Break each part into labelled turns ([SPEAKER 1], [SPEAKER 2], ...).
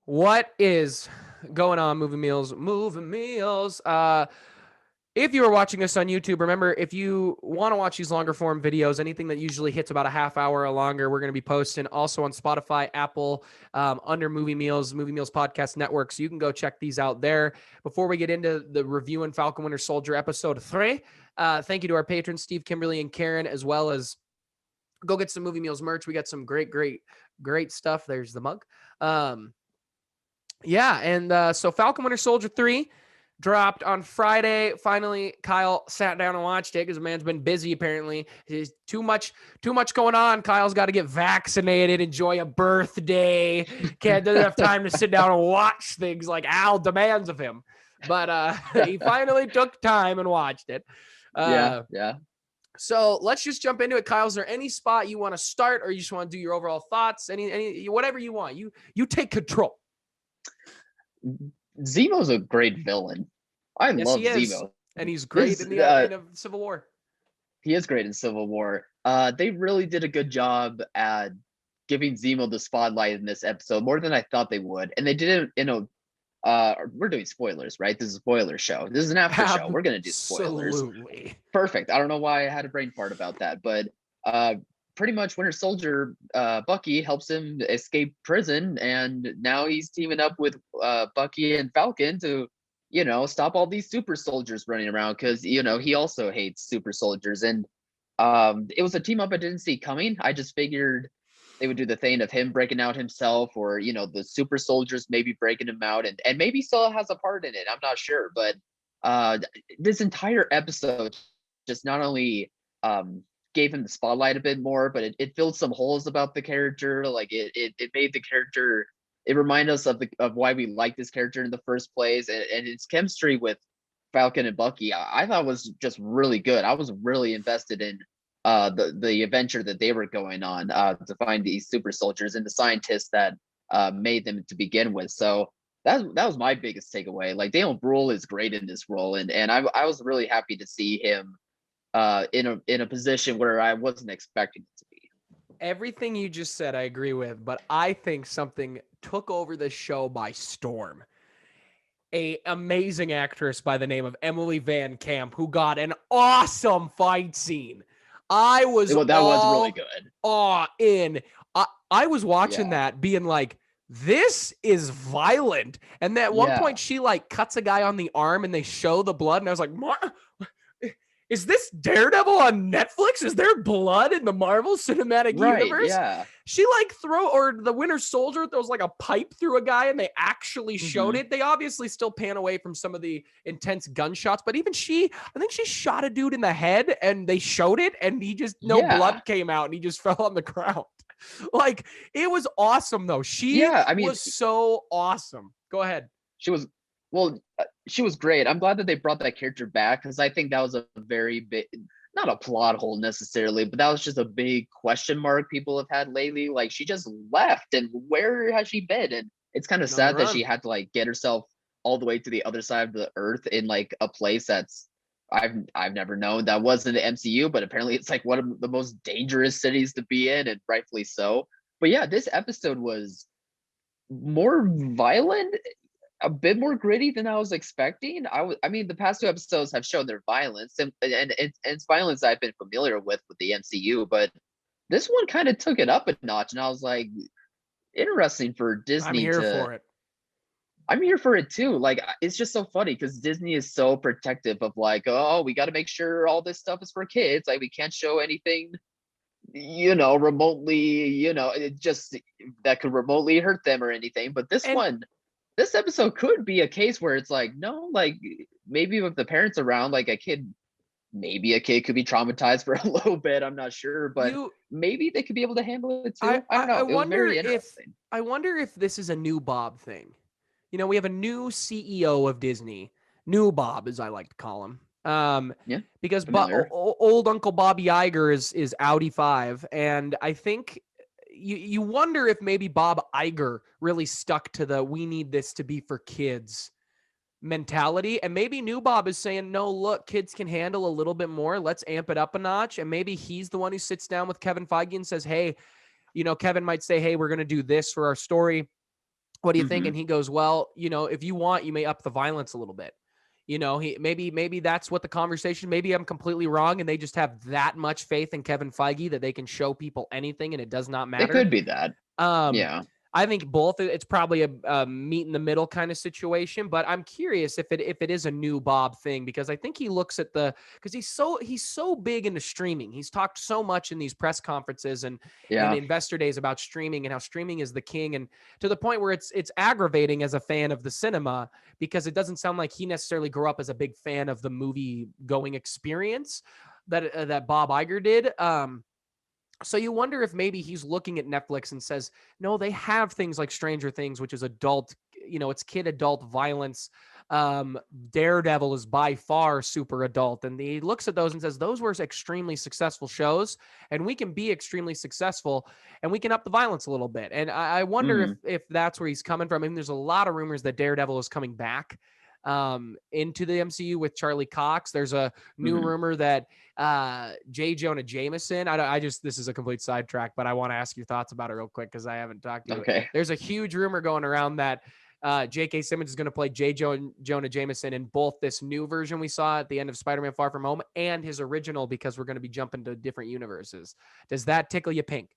[SPEAKER 1] What is going on, Movie Meals? Movie Meals. If you are watching us on YouTube, remember, if you want to watch these longer form videos, anything that usually hits about a half hour or longer, we're going to be posting also on Spotify, Apple, under Movie Meals Podcast Network. So you can go check these out there. Before we get into the review in Falcon Winter Soldier episode 3, thank you to our patrons, Steve, Kimberly, and Karen, as well as go get some Movie Meals merch. We got some great stuff. There's the mug. So Falcon Winter Soldier 3 dropped on Friday. Finally, Kyle sat down and watched it because the man's been busy apparently. There's too much going on. Kyle's got to get vaccinated, enjoy a birthday. Doesn't have time to sit down and watch things like Al demands of him. But he finally took time and watched it.
[SPEAKER 2] Yeah.
[SPEAKER 1] So let's just jump into it. Kyle, is there any spot you want to start, or you just want to do your overall thoughts? Any whatever you want. You take control.
[SPEAKER 2] Zemo's a great villain. I love Zemo.
[SPEAKER 1] And he's great in the Civil War.
[SPEAKER 2] He is great in Civil War. They really did a good job at giving Zemo the spotlight in this episode, more than I thought they would. And they did it we're doing spoilers, right? This is a spoiler show. This is an after show. We're going to do spoilers.
[SPEAKER 1] Absolutely.
[SPEAKER 2] Perfect. I don't know why I had a brain fart about that, but pretty much Winter Soldier, Bucky helps him escape prison, and now he's teaming up with Bucky and Falcon to, stop all these super soldiers running around, because, he also hates super soldiers. And it was a team up I didn't see coming. I just figured they would do the thing of him breaking out himself, or, the super soldiers maybe breaking him out, and maybe still has a part in it. I'm not sure, but this entire episode just not only gave him the spotlight a bit more, but it filled some holes about the character. Like it made the character, it reminded us of why we like this character in the first place, and its chemistry with Falcon and Bucky, I thought was just really good. I was really invested in the adventure that they were going on to find these super soldiers and the scientists that made them to begin with. So that was my biggest takeaway. Like, Daniel Bruhl is great in this role, and I was really happy to see him in a position where I wasn't expecting it to be.
[SPEAKER 1] Everything you just said, I agree with, but I think something took over the show by storm. A amazing actress by the name of Emily Van Camp, who got an awesome fight scene. That was really good. I was watching that being like, this is violent. And at one point she cuts a guy on the arm and they show the blood. And I was like, is this Daredevil on Netflix? Is there blood in the Marvel Cinematic Universe?
[SPEAKER 2] Yeah.
[SPEAKER 1] She the Winter Soldier throws a pipe through a guy and they actually showed it. They obviously still pan away from some of the intense gunshots, but even I think she shot a dude in the head and they showed it and he just, blood came out and he just fell on the ground. It was awesome though. She was so awesome. Go ahead.
[SPEAKER 2] She was great. I'm glad that they brought that character back, because I think that was a very big, not a plot hole necessarily, but that was just a big question mark people have had lately. Like, she just left, and where has she been? And it's kind of sad that she had to get herself all the way to the other side of the earth in a place that's I've never known that wasn't the MCU, but apparently it's one of the most dangerous cities to be in, and rightfully so. But yeah, this episode was more violent, a bit more gritty than I was expecting. I mean, the past two episodes have shown their violence, and it's violence I've been familiar with the MCU, but this one kind of took it up a notch, and I was like, interesting for Disney.
[SPEAKER 1] I'm here for it.
[SPEAKER 2] I'm here for it too. It's just so funny because Disney is so protective of oh, we got to make sure all this stuff is for kids. We can't show anything, remotely, it just that could remotely hurt them or anything. But this episode could be a case where it's no, maybe with the parents around, maybe a kid could be traumatized for a little bit. I'm not sure, but maybe they could be able to handle it too. I don't know. It was very interesting.
[SPEAKER 1] I wonder if this is a new Bob thing. We have a new CEO of Disney, new Bob, as I like to call him. Because old Uncle Bobby Iger is Audi 5, and I think you wonder if maybe Bob Iger really stuck to the "we need this to be for kids" mentality, and maybe new Bob is saying, no, look, kids can handle a little bit more. Let's amp it up a notch. And maybe he's the one who sits down with Kevin Feige and says, hey, Kevin might say, hey, we're going to do this for our story. what do you think? And
[SPEAKER 2] Hmm.
[SPEAKER 1] he goes, well, if you want, you may up the violence a little bit. Maybe that's what the conversation, maybe I'm completely wrong and they just have that much faith in Kevin Feige that they can show people anything and it does not
[SPEAKER 2] It
[SPEAKER 1] matter.
[SPEAKER 2] could be that.
[SPEAKER 1] Um,
[SPEAKER 2] Yeah.
[SPEAKER 1] I think both. It's probably a meet in the middle kind of situation, but I'm curious if it is a new Bob thing because I think he looks at because he's so big into streaming. He's talked so much in these press conferences and
[SPEAKER 2] Yeah.
[SPEAKER 1] investor days about streaming and how streaming is the king, and to the point where it's aggravating as a fan of the cinema because it doesn't sound like he necessarily grew up as a big fan of the movie going experience that Bob Iger did. So you wonder if maybe he's looking at Netflix and says, no, they have things like Stranger Things, which is adult, it's kid adult violence. Daredevil is by far super adult. And he looks at those and says, those were extremely successful shows and we can be extremely successful and we can up the violence a little bit. And I wonder if,
[SPEAKER 2] Hmm.
[SPEAKER 1] if that's where he's coming from. I mean, there's a lot of rumors that Daredevil is coming back into the MCU with Charlie Cox. There's a new
[SPEAKER 2] Hmm.
[SPEAKER 1] rumor that J. Jonah Jameson. This is a complete sidetrack, but I want to ask your thoughts about it real quick because I haven't talked to you.
[SPEAKER 2] Okay.
[SPEAKER 1] There's a huge rumor going around that J.K. Simmons is going to play Jonah Jameson in both this new version we saw at the end of Spider-Man Far From Home and his original because we're going to be jumping to different universes. Does that tickle you pink?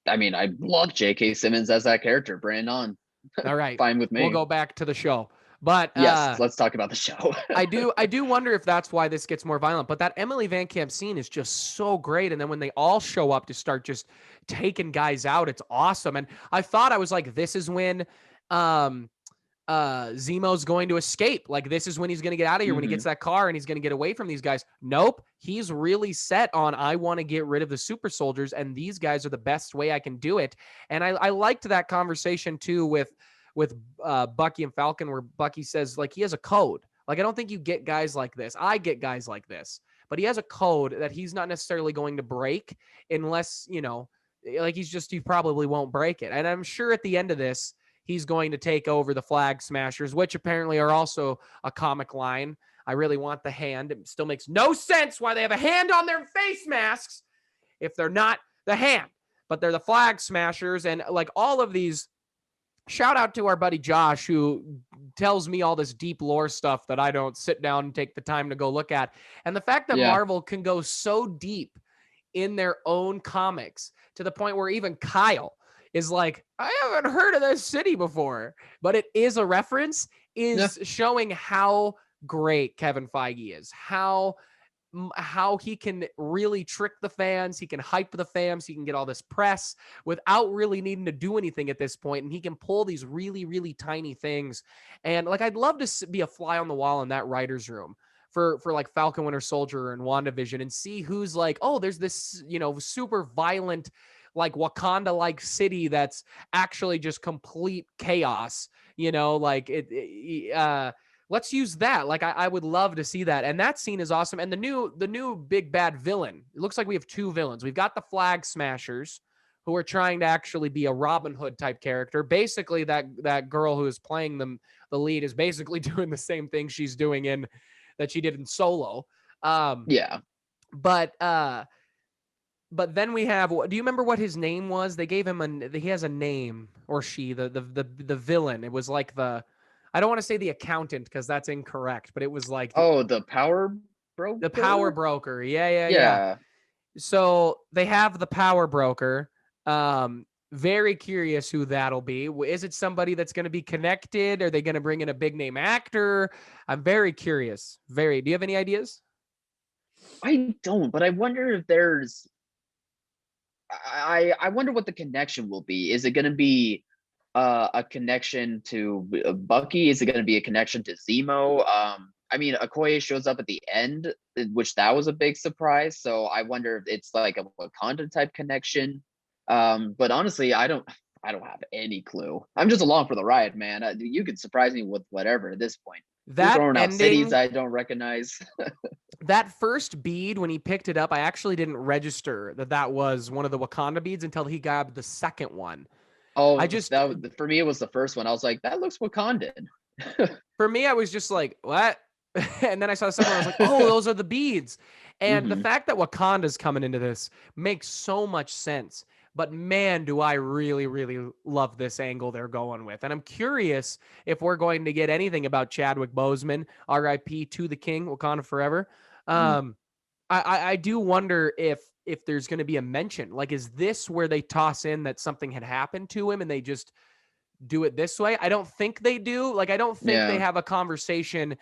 [SPEAKER 2] I mean, I love J.K. Simmons as that character. Bring it on.
[SPEAKER 1] All right,
[SPEAKER 2] Fine with
[SPEAKER 1] we'll
[SPEAKER 2] me.
[SPEAKER 1] go back to the show, but
[SPEAKER 2] Yes, let's talk about the show.
[SPEAKER 1] I do wonder if that's why this gets more violent. But that Emily Van Camp scene is just so great. And then when they all show up to start just taking guys out, it's awesome. And I thought I was like, this is when um Zemo's going to escape. Like this is when he's going to get out of here when he
[SPEAKER 2] Hmm.
[SPEAKER 1] gets that car and he's going to get away from these guys. Nope. He's really set on I want to get rid of the super soldiers and these guys are the best way I can do it. And I liked that conversation too with Bucky and Falcon where Bucky says like he has a code. Like I don't think you get guys like this. I get guys like this. But he has a code that he's not necessarily going to break unless, like he probably won't break it. And I'm sure at the end of this he's going to take over the Flag Smashers, which apparently are also a comic line. I really want the hand. It still makes no sense why they have a hand on their face masks if they're not the hand, but they're the Flag Smashers. And like all of these, shout out to our buddy Josh, who tells me all this deep lore stuff that I don't sit down and take the time to go look at. And the fact that
[SPEAKER 2] Yeah.
[SPEAKER 1] Marvel can go so deep in their own comics to the point where even Kyle is like, I haven't heard of this city before, but it is a reference, is showing how great Kevin Feige is, how he can really trick the fans. He can hype the fans. He can get all this press without really needing to do anything at this point. And he can pull these really, really tiny things. And like, I'd love to be a fly on the wall in that writer's room for like Falcon Winter Soldier and WandaVision and see who's like, oh, there's this, super violent, like Wakanda like city that's actually just complete chaos, let's use that. Like I would love to see that. And that scene is awesome. And the new big bad villain, it looks like we have two villains. We've got the Flag Smashers who are trying to actually be a Robin Hood type character. Basically that girl who is playing them, the lead, is basically doing the same thing she's doing that she did in Solo.
[SPEAKER 2] Yeah.
[SPEAKER 1] But then we have, do you remember what his name was? They gave him he has a name, or she, the villain. It was like I don't want to say the accountant because that's incorrect, but it was like
[SPEAKER 2] The power broker.
[SPEAKER 1] the power broker. Yeah.
[SPEAKER 2] Yeah.
[SPEAKER 1] So they have the power broker. Very curious who that'll be. Is it somebody that's going to be connected? Are they going to bring in a big name actor? I'm very curious. Do you have any ideas?
[SPEAKER 2] I don't, but I wonder if there's. I wonder what the connection will be. Is it going to be a connection to Bucky? Is it going to be a connection to Zemo? I mean, Okoye shows up at the end, which that was a big surprise. So I wonder if it's like a Wakanda type connection. But honestly, I don't have any clue. I'm just along for the ride, man. You could surprise me with whatever at this point. You're throwing out cities I don't recognize.
[SPEAKER 1] That first bead, when he picked it up, I actually didn't register that was one of the Wakanda beads until he grabbed the second one.
[SPEAKER 2] Oh, for me, it was the first one. I was like, that looks Wakandan.
[SPEAKER 1] For me, I was just like, what? And then I saw the second one. I was like, oh, those are the beads. And the fact that Wakanda's coming into this makes so much sense. But man, do I really, really love this angle they're going with. And I'm curious if we're going to get anything about Chadwick Boseman, RIP to the King, Wakanda Forever.
[SPEAKER 2] Mhm.
[SPEAKER 1] I do wonder if there's going to be a mention. Like, is this where they toss in that something had happened to him and they just do it this way? I don't think they do. Like, I don't think they
[SPEAKER 2] Yeah.
[SPEAKER 1] have a conversation.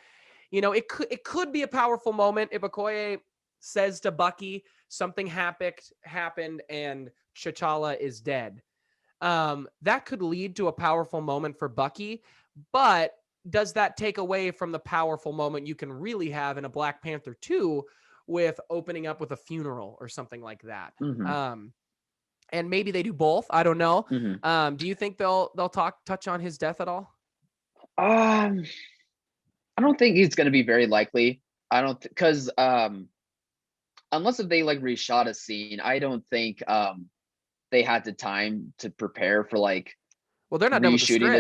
[SPEAKER 1] It could be a powerful moment if Okoye says to Bucky something happened and T'Challa is dead. That could lead to a powerful moment for Bucky, but does that take away from the powerful moment you can really have in a Black Panther 2 with opening up with a funeral or something like that?
[SPEAKER 2] Mhm.
[SPEAKER 1] And maybe they do both. I don't know.
[SPEAKER 2] Mhm.
[SPEAKER 1] Do you think they'll touch on his death at all?
[SPEAKER 2] Um, I don't think it's gonna be very likely. I don't because unless if they like reshot a scene, I don't think they had the time to prepare for like
[SPEAKER 1] Well, they're not done with the
[SPEAKER 2] reshooting
[SPEAKER 1] script.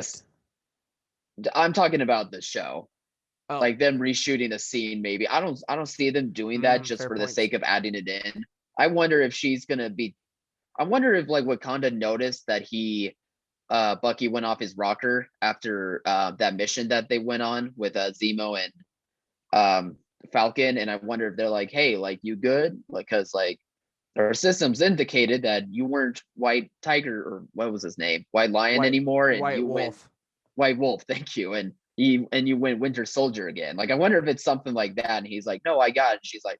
[SPEAKER 2] this. I'm talking about the show,
[SPEAKER 1] Oh,
[SPEAKER 2] like them reshooting a scene. Maybe I don't see them doing that just
[SPEAKER 1] fair
[SPEAKER 2] for the
[SPEAKER 1] points.
[SPEAKER 2] sake of adding it in. I wonder if she's gonna be. I wonder if like Wakanda noticed that Bucky went off his rocker after that mission that they went on with Zemo and Falcon, and I wonder if they're like, hey, like you good? Like, cause like our systems indicated that you weren't White Tiger or what was his name, White Lion
[SPEAKER 1] White
[SPEAKER 2] anymore, and
[SPEAKER 1] White
[SPEAKER 2] you went
[SPEAKER 1] Wolf.
[SPEAKER 2] White Wolf. Thank you, and you went Winter Soldier again. Like, I wonder if it's something like that. And he's like, no, I got it. She's like,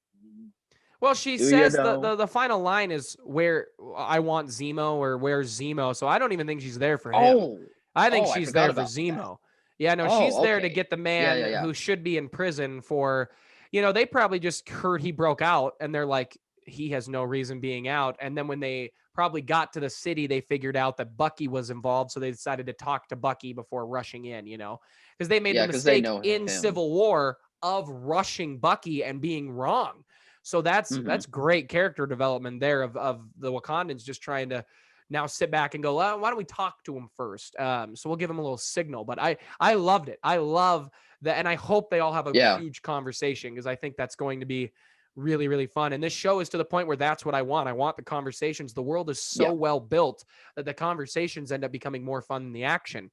[SPEAKER 1] Well, she
[SPEAKER 2] do you
[SPEAKER 1] says
[SPEAKER 2] know?
[SPEAKER 1] the final line is where I want Zemo or where's Zemo. So I don't even think she's there for him.
[SPEAKER 2] Oh,
[SPEAKER 1] I think
[SPEAKER 2] oh, I
[SPEAKER 1] she's
[SPEAKER 2] forgot
[SPEAKER 1] there for
[SPEAKER 2] about that.
[SPEAKER 1] Zemo. Yeah, no, she's
[SPEAKER 2] Oh,
[SPEAKER 1] there to
[SPEAKER 2] okay.
[SPEAKER 1] get the
[SPEAKER 2] Yeah,
[SPEAKER 1] man
[SPEAKER 2] yeah, yeah.
[SPEAKER 1] who should be in prison for, they probably just heard he broke out and they're like, he has no reason being out. And then when they probably got to the city, they figured out that Bucky was involved. So they decided to talk to Bucky before rushing in, because they made the
[SPEAKER 2] Yeah, because they
[SPEAKER 1] mistake
[SPEAKER 2] know
[SPEAKER 1] in
[SPEAKER 2] him.
[SPEAKER 1] Civil War of rushing Bucky and being wrong. So that's
[SPEAKER 2] Hmm.
[SPEAKER 1] great character development there of the Wakandans just trying to now sit back and go, well, why don't we talk to him first? So we'll give him a little signal. But I loved it. I love that, and I hope they all have a
[SPEAKER 2] Yeah,
[SPEAKER 1] huge conversation because I think that's going to be really, really fun. And this show is to the point where that's what I want. I want the conversations. The world is so
[SPEAKER 2] yeah.
[SPEAKER 1] well built that the conversations end up becoming more fun than the action.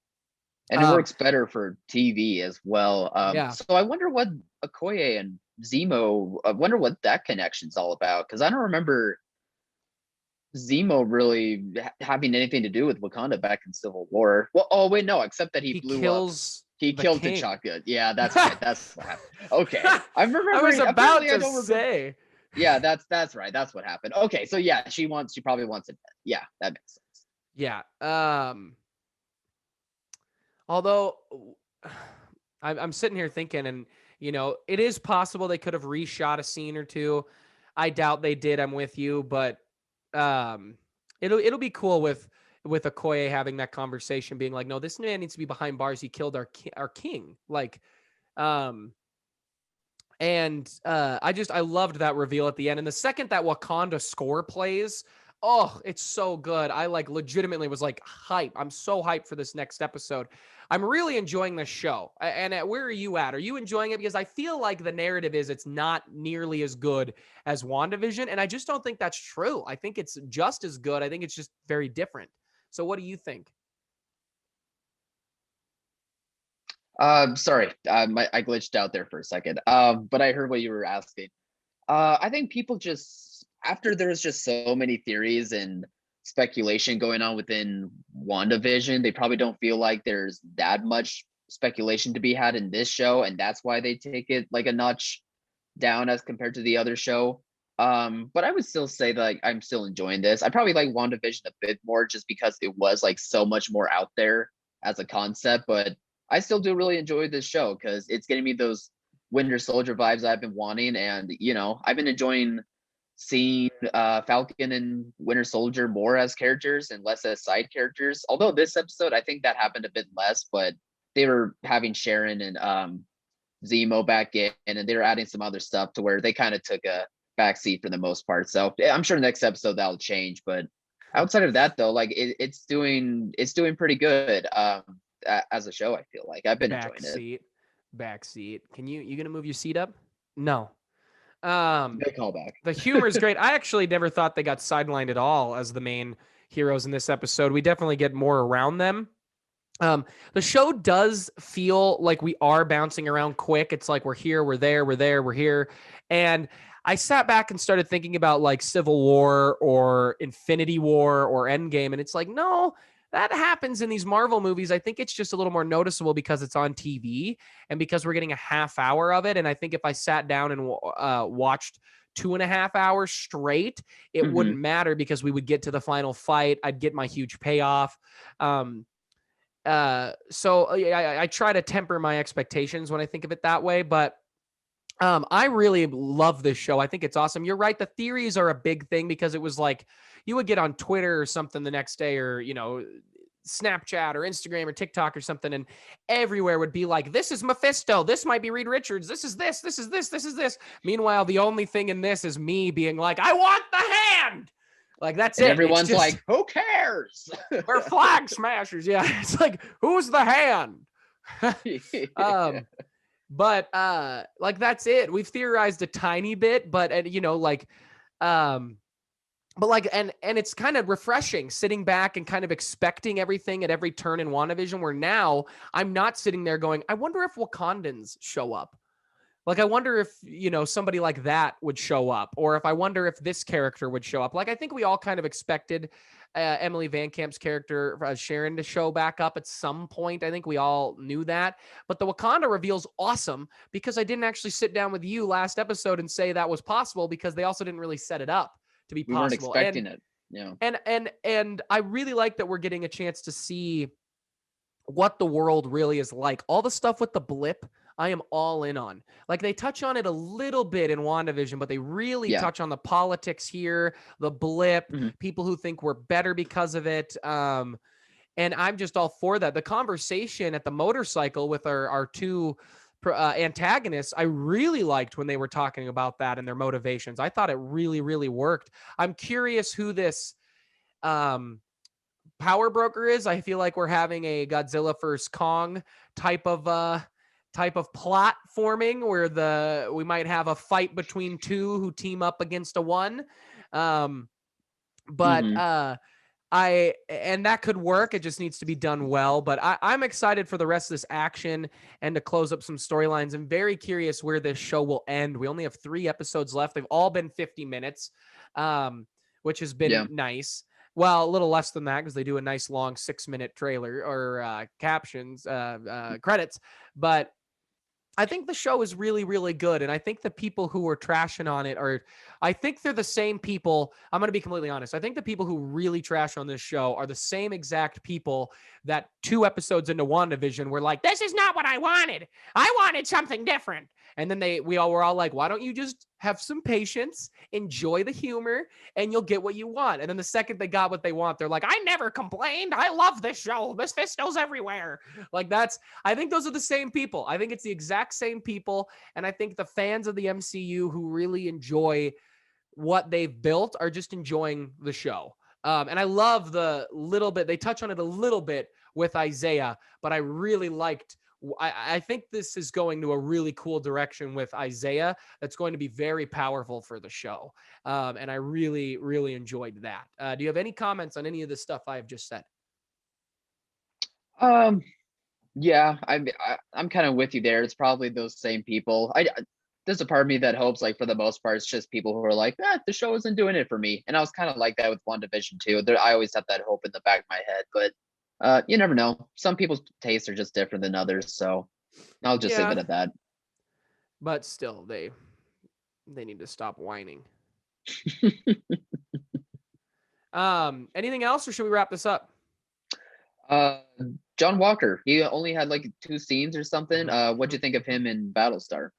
[SPEAKER 2] And it
[SPEAKER 1] Um,
[SPEAKER 2] works better for TV as well.
[SPEAKER 1] yeah,
[SPEAKER 2] So I wonder what Okoye and Zemo. I wonder what that connection's all about because I don't remember Zemo really having anything to do with Wakanda back in Civil War. Well, oh wait, no, except that he
[SPEAKER 1] he
[SPEAKER 2] blew up.
[SPEAKER 1] kills
[SPEAKER 2] He
[SPEAKER 1] the
[SPEAKER 2] killed
[SPEAKER 1] king.
[SPEAKER 2] T'Chaka. Yeah, that's right. That's what happened. Okay, I'm
[SPEAKER 1] I was
[SPEAKER 2] remembering.
[SPEAKER 1] about
[SPEAKER 2] Apparently, I
[SPEAKER 1] to
[SPEAKER 2] don't remember.
[SPEAKER 1] say.
[SPEAKER 2] Yeah, that's right. That's what happened. Okay, so yeah, she probably wants it. Yeah, that makes sense.
[SPEAKER 1] Yeah. Although I'm sitting here thinking, and it is possible they could have reshot a scene or two. I doubt they did. I'm with you, but um, it'll be cool with Okoye having that conversation, being like, "No, this man needs to be behind bars. He killed our king." Like, um, and I loved that reveal at the end. And the second that Wakanda score plays, oh, it's so good. I like legitimately was like hype. I'm so hyped for this next episode. I'm really enjoying this show. And where are you at? Are you enjoying it? Because I feel like the narrative is it's not nearly as good as WandaVision. And I just don't think that's true. I think it's just as good. I think it's just very different. So what do you think?
[SPEAKER 2] Sorry, I glitched out there for a second. But I heard what you were asking. I think people just after there's just so many theories and speculation going on within WandaVision, they probably don't feel like there's that much speculation to be had in this show, and that's why they take it like a notch down as compared to the other show. But I would still say that like, I'm still enjoying this. I probably like WandaVision a bit more just because it was like so much more out there as a concept, but I still do really enjoy this show because it's getting me those Winter Soldier vibes I've been wanting, and I've been enjoying seeing Falcon and Winter Soldier more as characters and less as side characters. Although this episode, I think that happened a bit less, but they were having Sharon and Zemo back in, and they were adding some other stuff to where they kind of took a backseat for the most part. So yeah, I'm sure next episode that'll change, but outside of that though, like it's doing pretty good as a show. I feel like I've been
[SPEAKER 1] Back
[SPEAKER 2] enjoying it.
[SPEAKER 1] seat, back seat. You gonna move your seat up? No. Um,
[SPEAKER 2] Good callback.
[SPEAKER 1] the humor is great. I actually never thought they got sidelined at all as the main heroes in this episode. We definitely get more around them. The show does feel like we are bouncing around quick. It's like we're here, we're there, we're there, we're here. And I sat back and started thinking about like Civil War or Infinity War or Endgame. And it's like, no, that happens in these Marvel movies. I think it's just a little more noticeable because it's on TV and because we're getting a half hour of it. And I think if I sat down and watched 2.5 hours straight, it wouldn't matter because we would get to the final fight. I'd get my huge payoff. So I try to temper my expectations when I think of it that way, but I really love this show. I think it's awesome. You're right. The theories are a big thing because it was like you would get on Twitter or something the next day, or, Snapchat or Instagram or TikTok or something. And everywhere would be like, this is Mephisto. This might be Reed Richards. This is this, this is this, this is this. Meanwhile, the only thing in this is me being like, I want the hand. Like, that's
[SPEAKER 2] and
[SPEAKER 1] it.
[SPEAKER 2] Everyone's like, who cares?
[SPEAKER 1] We're flag smashers. Yeah. It's like, who's the hand? But like, that's it. We've theorized a tiny bit, but and it's kind of refreshing sitting back and kind of expecting everything at every turn in WandaVision, where now I'm not sitting there going, I wonder if Wakandans show up. Like, I wonder if, somebody like that would show up, or if I wonder if this character would show up. Like, I think we all kind of expected Emily Van Camp's character, Sharon, to show back up at some point. I think we all knew that. But the Wakanda reveal's awesome because I didn't actually sit down with you last episode and say that was possible, because they also didn't really set it up to be possible.
[SPEAKER 2] We weren't expecting it. Yeah.
[SPEAKER 1] And I really like that we're getting a chance to see what the world really is like. All the stuff with the blip, I am all in on. Like, they touch on it a little bit in WandaVision, but they really touch on the politics here, the blip, people who think we're better because of it. And I'm just all for that. The conversation at the motorcycle with our two antagonists, I really liked when they were talking about that and their motivations. I thought it really, really worked. I'm curious who this power broker is. I feel like we're having a Godzilla versus Kong type of plot forming, where we might have a fight between two who team up against a one. And that could work. It just needs to be done well. But I'm excited for the rest of this action and to close up some storylines. I'm very curious where this show will end. We only have 3 episodes left. They've all been 50 minutes, which has been nice. Well, a little less than that because they do a nice long 6-minute trailer or captions, credits. But I think the show is really, really good. And I think the people who are trashing on it I think they're the same people. I'm going to be completely honest. I think the people who really trash on this show are the same exact people that 2 episodes into WandaVision were like, this is not what I wanted. I wanted something different. And then we all were all like, why don't you just have some patience, enjoy the humor, and you'll get what you want. And then the second they got what they want, they're like, I never complained. I love this show. Mephisto's everywhere. Like, I think those are the same people. I think it's the exact same people. And I think the fans of the MCU who really enjoy what they've built are just enjoying the show. And I love the little bit, they touch on it a little bit with Isaiah, but I really liked, I think this is going to a really cool direction with Isaiah that's going to be very powerful for the show. And I really, really enjoyed that. Do you have any comments on any of the stuff I have just said?
[SPEAKER 2] Yeah, I'm kind of with you there. It's probably those same people. There's a part of me that hopes, like, for the most part, it's just people who are like, the show isn't doing it for me. And I was kind of like that with WandaVision too. I always have that hope in the back of my head, but you never know. Some people's tastes are just different than others, so I'll just leave it at that.
[SPEAKER 1] But still, they need to stop whining. Anything else, or should we wrap this up?
[SPEAKER 2] John Walker, he only had like 2 scenes or something. What'd you think of him in Battlestar?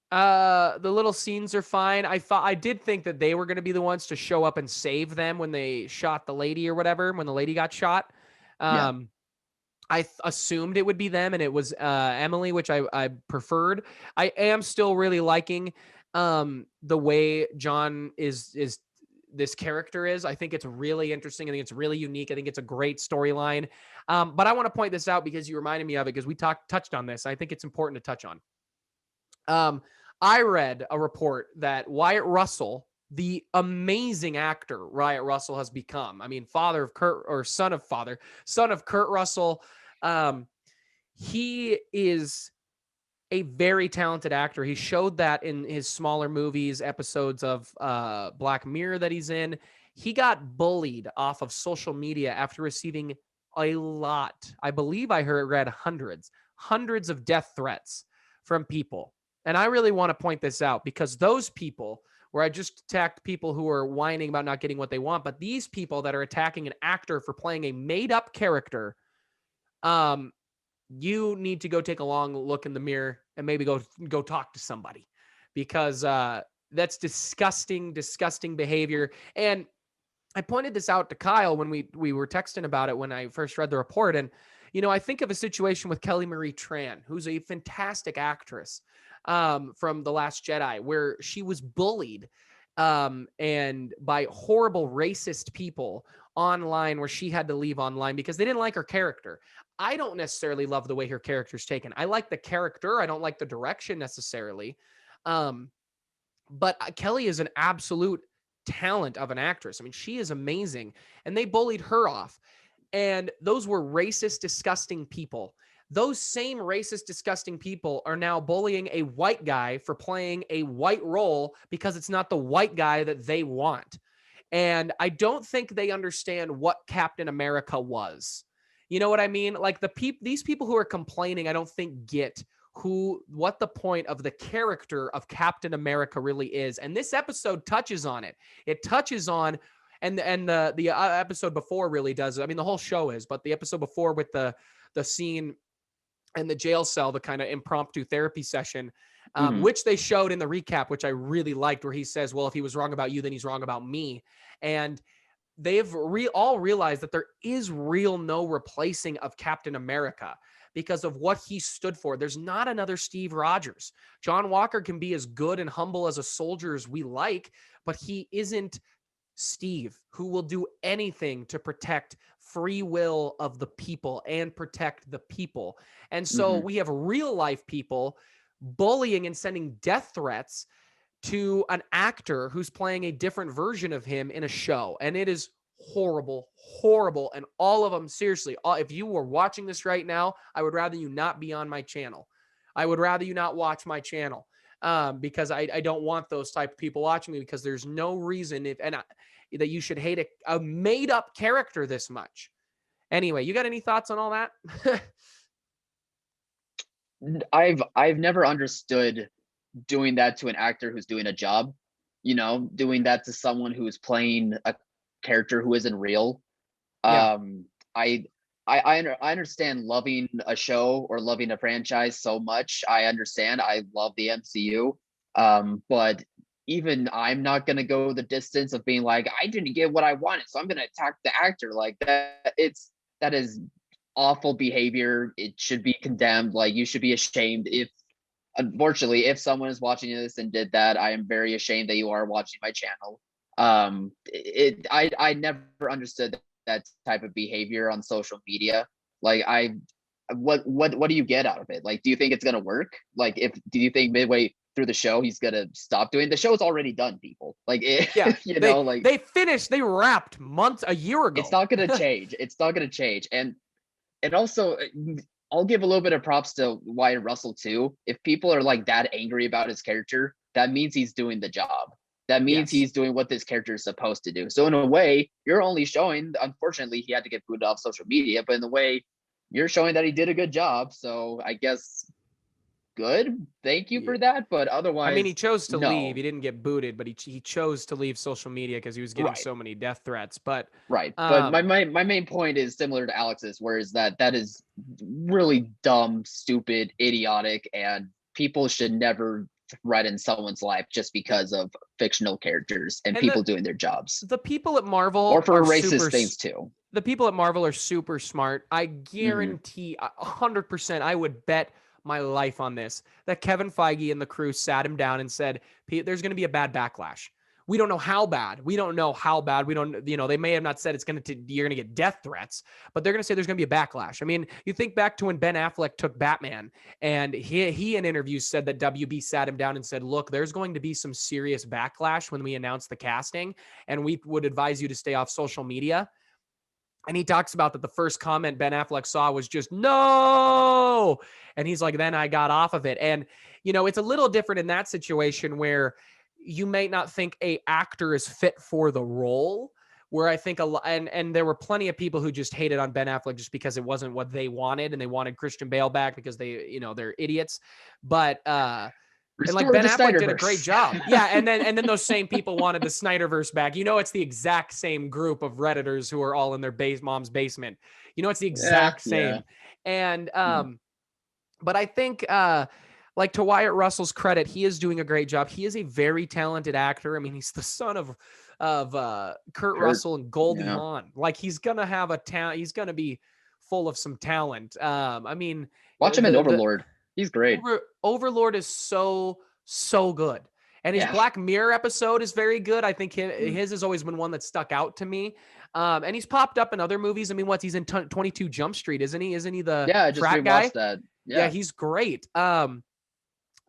[SPEAKER 1] The little scenes are fine. I did think that they were going to be the ones to show up and save them when they shot the lady or whatever, when the lady got shot. I assumed it would be them, and it was Emily, which I preferred. I am still really liking the way John is this character is. I think it's really interesting. I think it's really unique. I think it's a great storyline. But I want to point this out because you reminded me of it, because we touched on this. I think it's important to touch on. I read a report that Wyatt Russell the amazing actor Wyatt Russell has become. I mean, son of Kurt Russell. He is a very talented actor. He showed that in his smaller movies, episodes of Black Mirror that he's in. He got bullied off of social media after receiving a lot. I believe I read hundreds of death threats from people. And I really want to point this out because those people, where I just attacked people who are whining about not getting what they want, but these people that are attacking an actor for playing a made up character, you need to go take a long look in the mirror and maybe go talk to somebody, because that's disgusting behavior. And I pointed this out to Kyle when we were texting about it when I first read the report. And, I think of a situation with Kelly Marie Tran, who's a fantastic actress from The Last Jedi, where she was bullied and by horrible racist people online, where she had to leave online because they didn't like her character. I don't necessarily love the way her character's taken. I like the character. I don't like the direction necessarily. But Kelly is an absolute talent of an actress. I mean, she is amazing. And they bullied her off. And those were racist, disgusting people. Those same racist, disgusting people are now bullying a white guy for playing a white role because it's not the white guy that they want. And I don't think they understand what Captain America was. You know what I mean? Like these people who are complaining, I don't think get what the point of the character of Captain America really is. And this episode touches on it. It touches on, and the episode before really does it. I mean, the whole show is, but the episode before with the scene in the jail cell, the kind of impromptu therapy session, which they showed in the recap, which I really liked, where he says, well, if he was wrong about you, then he's wrong about me. And they've all realized that there is no replacing of Captain America because of what he stood for. There's not another Steve Rogers. John Walker can be as good and humble as a soldier as we like, but he isn't Steve, who will do anything to protect free will of the people and protect the people. And so we have real life people bullying and sending death threats to an actor who's playing a different version of him in a show. And it is horrible. And all of them, seriously, if you were watching this right now, I would rather you not be on my channel. I would rather you not watch my channel because I don't want those type of people watching me, because there's no reason that you should hate a made up character this much. Anyway, you got any thoughts on all that?
[SPEAKER 2] I've never understood doing that to an actor who's doing a job, doing that to someone who's playing a character who isn't real.
[SPEAKER 1] Yeah.
[SPEAKER 2] I understand loving a show or loving a franchise so much. I understand. I love the MCU. But even I'm not going to go the distance of being like, I didn't get what I wanted, so I'm going to attack the actor like that. That is awful behavior. It should be condemned. Like, you should be ashamed. Unfortunately, if someone is watching this and did that, I am very ashamed that you are watching my channel. I never understood that type of behavior on social media. Like, what do you get out of it? Like, do you think it's gonna work? Like, do you think midway through the show he's gonna stop doing? The show is already done, people. Like,
[SPEAKER 1] they wrapped a year ago.
[SPEAKER 2] It's not gonna change. It's not gonna change. And also, I'll give a little bit of props to Wyatt Russell too. If people are like that angry about his character, that means he's doing the job. That means he's doing what this character is supposed to do. So in a way, you're only showing, unfortunately, he had to get booted off social media, but in a way, you're showing that he did a good job. So I guess good. Thank you for that. But otherwise,
[SPEAKER 1] I mean, he chose to leave. He didn't get booted, but he chose to leave social media because he was getting so many death threats. But
[SPEAKER 2] but my main point is similar to Alex's, whereas that is really dumb, stupid, idiotic, and people should never threaten someone's life just because of fictional characters and people doing their jobs.
[SPEAKER 1] The people at Marvel,
[SPEAKER 2] or for racist things too.
[SPEAKER 1] The people at Marvel are super smart. I guarantee 100%, I would bet my life on this, that Kevin Feige and the crew sat him down and said, Pete, there's going to be a bad backlash. We don't know how bad. We don't know how bad. We don't, they may have not said you're going to get death threats, but they're going to say there's going to be a backlash. I mean, you think back to when Ben Affleck took Batman, and he in interviews said that WB sat him down and said, look, there's going to be some serious backlash when we announce the casting, and we would advise you to stay off social media. And he talks about that the first comment Ben Affleck saw was just no. And he's like, then I got off of it. And, it's a little different in that situation where you may not think a actor is fit for the role, where I think and there were plenty of people who just hated on Ben Affleck just because it wasn't what they wanted, and they wanted Christian Bale back because they're idiots. But, and like Ben Affleck did a great job. Yeah. And then those same people wanted the Snyderverse back. It's the exact same group of Redditors who are all in their mom's basement. It's the exact same. Yeah. And, but I think, like, to Wyatt Russell's credit, he is doing a great job. He is a very talented actor. I mean, he's the son of Kurt Russell and Goldie Hawn. Like, he's going to have a talent. He's going to be full of some talent. I mean,
[SPEAKER 2] watch him in Overlord. He's great.
[SPEAKER 1] Overlord is so good. And his Black Mirror episode is very good. I think his has always been one that stuck out to me. And he's popped up in other movies. I mean, he's in 22 Jump Street, isn't he? Isn't he the frat guy?
[SPEAKER 2] That.
[SPEAKER 1] Yeah, he's great.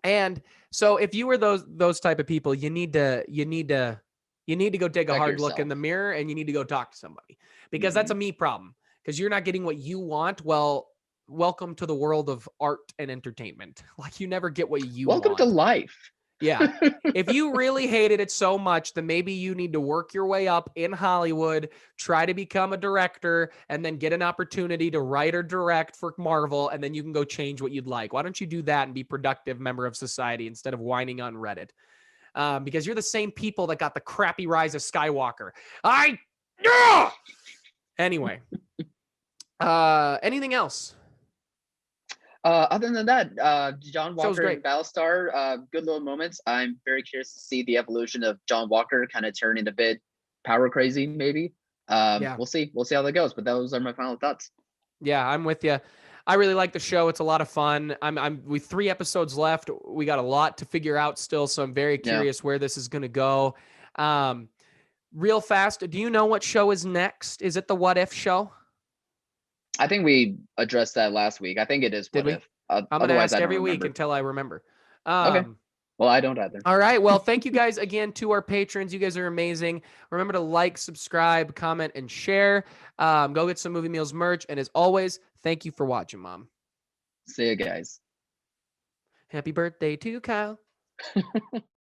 [SPEAKER 1] And so if you were those type of people, you need to go take a hard look in the mirror, and you need to go talk to somebody, because that's a me problem, because you're not getting what you want. Well, welcome to the world of art and entertainment. Like, you never get what you want.
[SPEAKER 2] Welcome to life.
[SPEAKER 1] Yeah. If you really hated it so much, then maybe you need to work your way up in Hollywood, try to become a director, and then get an opportunity to write or direct for Marvel, and then you can go change what you'd like. Why don't you do that and be a productive member of society instead of whining on Reddit? Because you're the same people that got the crappy Rise of Skywalker. Anyway. Anything else?
[SPEAKER 2] Other than that, John Walker and Battlestar, good little moments. I'm very curious to see the evolution of John Walker kind of turning a bit power crazy, maybe. We'll see. We'll see how that goes. But those are my final thoughts.
[SPEAKER 1] Yeah, I'm with you. I really like the show. It's a lot of fun. I'm with 3 episodes left. We got a lot to figure out still, so I'm very curious where this is going to go. Real fast, do you know what show is next? Is it the What If show?
[SPEAKER 2] I think we addressed that last week. I think it is.
[SPEAKER 1] Did we? I'm going to ask every week until I remember.
[SPEAKER 2] Okay. Well, I don't either.
[SPEAKER 1] All right. Well, thank you guys again to our patrons. You guys are amazing. Remember to like, subscribe, comment, and share. Go get some Movie Meals merch. And as always, thank you for watching, Mom.
[SPEAKER 2] See you guys.
[SPEAKER 1] Happy birthday to Kyle.